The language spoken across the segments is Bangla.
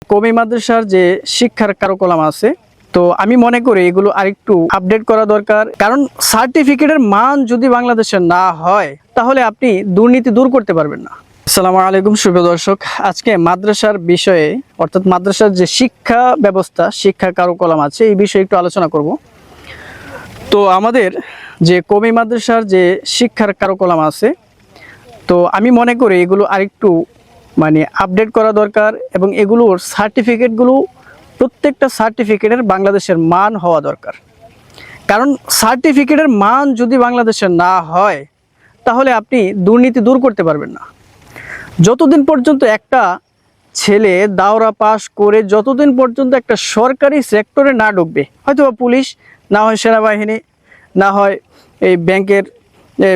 কওমি মাদ্রাসার যে শিক্ষার কার্যক্রম আছে, তো আমি মনে করি এগুলো আরেকটু আপডেট করা দরকার। কারণ সার্টিফিকেটের মান যদি বাংলাদেশে না হয় তাহলে আপনি দুর্নীতি দূর করতে পারবেন না। আসসালামু আলাইকুম সুপ্রিয় দর্শক, আজকে মাদ্রাসার বিষয়ে অর্থাৎ মাদ্রাসার যে শিক্ষা ব্যবস্থা, শিক্ষা কার্যক্রম আছে এই বিষয়ে একটু আলোচনা করব। তো আমাদের যে কওমি মাদ্রাসার যে শিক্ষার কার্যক্রম আছে, তো আমি মনে করি এগুলো আরেকটু আপডেট করা দরকার এবং এগুলোর সার্টিফিকেটগুলো প্রত্যেকটা সার্টিফিকেটের বাংলাদেশের মান হওয়া দরকার। কারণ সার্টিফিকেটের মান যদি বাংলাদেশের না হয় তাহলে আপনি দুর্নীতি দূর করতে পারবেন না। যতদিন পর্যন্ত একটা ছেলে দাওরা পাস করে যতদিন পর্যন্ত একটা সরকারি সেক্টরে না ঢুকবে, হয়তো বা পুলিশ, না হয় সেনাবাহিনী, না হয় এই ব্যাংকের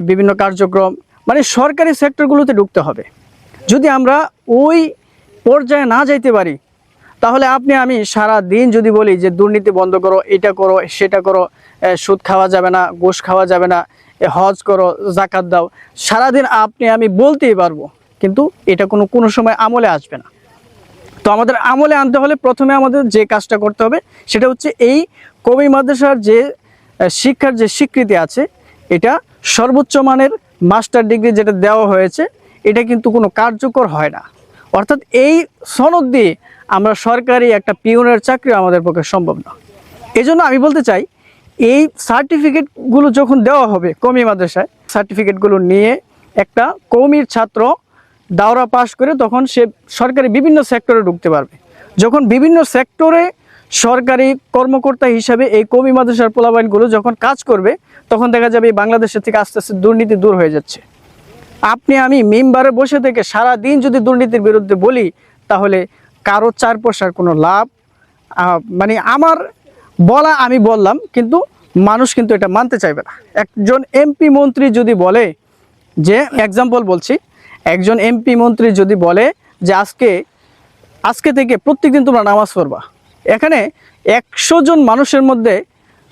বিভিন্ন কার্যক্রম, সরকারি সেক্টরগুলোতে ঢুকতে হবে। যদি আমরা ওই পর্যায়ে না যাইতে পারি তাহলে আপনি আমি সারা দিন যদি বলি যে দুর্নীতি বন্ধ করো, এটা করো, সেটা করো, সুদ খাওয়া যাবে না, ঘুষ খাওয়া যাবে না, হজ করো, জাকাত দাও, সারাদিন আপনি আমি বলতেই পারবো, কিন্তু এটা কোনো সময় আমলে আসবে না। তো আমাদের আমলে আনতে হলে প্রথমে আমাদের যে কাজটা করতে হবে সেটা হচ্ছে এই কওমি মাদ্রাসার যে শিক্ষার যে স্বীকৃতি আছে, এটা সর্বোচ্চ মানের মাস্টার ডিগ্রি যেটা দেওয়া হয়েছে, এটা কিন্তু কোনো কার্যকর হয় না। অর্থাৎ এই সনদ দিয়ে আমরা সরকারি একটা পিওনের চাকরি আমাদের পক্ষে সম্ভব না। এই জন্য আমি বলতে চাই, এই সার্টিফিকেটগুলো যখন দেওয়া হবে কওমি মাদ্রাসায়, সার্টিফিকেটগুলো নিয়ে একটা কওমির ছাত্র দাওরা পাস করে তখন সে সরকারি বিভিন্ন সেক্টরে ঢুকতে পারবে। যখন বিভিন্ন সেক্টরে সরকারি কর্মকর্তা হিসাবে এই কওমি মাদ্রাসার পোলাপাইনগুলো যখন কাজ করবে, তখন দেখা যাবে এই বাংলাদেশের থেকে আস্তে আস্তে দুর্নীতি দূর হয়ে যাচ্ছে। আপনি আমি মিম্বারে বসে থেকে সারা দিন যদি দুর্নীতির বিরুদ্ধে বলি তাহলে কারো চার পয়সার কোনো লাভ আমার বলা, আমি বললাম, কিন্তু মানুষ কিন্তু এটা মানতে চাইবে না। একজন এমপি মন্ত্রী যদি বলে, যে এক্সাম্পল বলছি, একজন এমপি মন্ত্রী যদি বলে যে আজকে থেকে প্রত্যেকদিন তোমরা নামাজ পড়বা, এখানে 100 জন মানুষের মধ্যে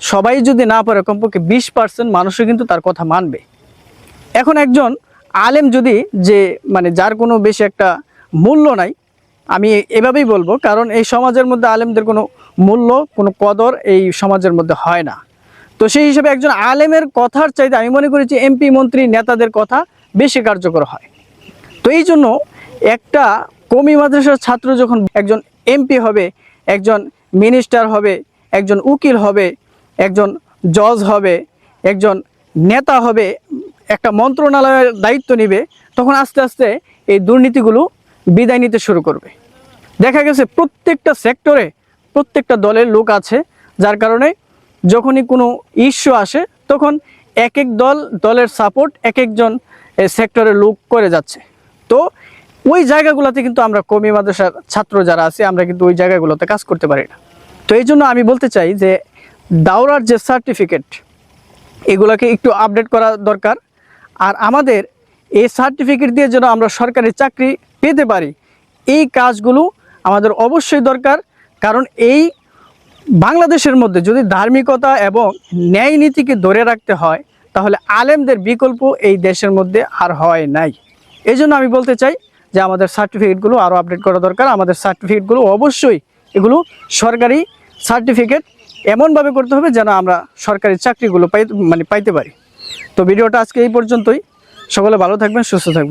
সবাই যদি না পারে, কমপক্ষে 20% মানুষও কিন্তু তার কথা মানবে। এখন একজন আলেম যদি যার কোনো বেশি একটা মূল্য নাই, আমি এভাবেই বলবো, কারণ এই সমাজের মধ্যে আলেমদের কোনো মূল্য, কোনো কদর এই সমাজের মধ্যে হয় না। তো সেই হিসাবে একজন আলেমের কথার চাইতে আমি মনে করি যে এমপি মন্ত্রী নেতাদের কথা বেশি কার্যকর হয়। তো এই জন্য একটা কওমি মাদ্রাসার ছাত্র যখন একজন এমপি হবে, একজন মিনিস্টার হবে, একজন উকিল হবে, একজন জজ হবে, একজন নেতা হবে, একটা মন্ত্রণালয়ের দায়িত্ব নেবে, তখন আস্তে আস্তে এই দুর্নীতিগুলো বিদায় নিতে শুরু করবে। দেখা গেছে প্রত্যেকটা সেক্টরে প্রত্যেকটা দলের লোক আছে, যার কারণে যখনই কোনো ইস্যু আসে তখন এক এক দলের সাপোর্ট এক একজন সেক্টরের লোক করে যাচ্ছে। তো ওই জায়গাগুলোতে কিন্তু আমরা কওমি মাদ্রাসার ছাত্র যারা আছে, আমরা কিন্তু ওই জায়গাগুলোতে কাজ করতে পারি না। তো এই জন্য আমি বলতে চাই যে দাওরার যে সার্টিফিকেট, এগুলোকে একটু আপডেট করা দরকার। আর আমাদের এই সার্টিফিকেট দিয়ে যেন আমরা সরকারি চাকরি পেতে পারি, এই কাজগুলো আমাদের অবশ্যই দরকার। কারণ এই বাংলাদেশের মধ্যে যদি ধার্মিকতা এবং ন্যায় নীতিকে ধরে রাখতে হয় তাহলে আলেমদের বিকল্প এই দেশের মধ্যে আর হয় নাই। এই জন্য আমি বলতে চাই যে আমাদের সার্টিফিকেটগুলো আরও আপডেট করা দরকার। আমাদের সার্টিফিকেটগুলো অবশ্যই এগুলো সরকারি সার্টিফিকেট এমনভাবে করতে হবে যেন আমরা সরকারি চাকরিগুলো পাইতে পারি। তো ভিডিওটা আজকে এই পর্যন্তই। সকলে ভালো থাকবেন, সুস্থ থাকবেন।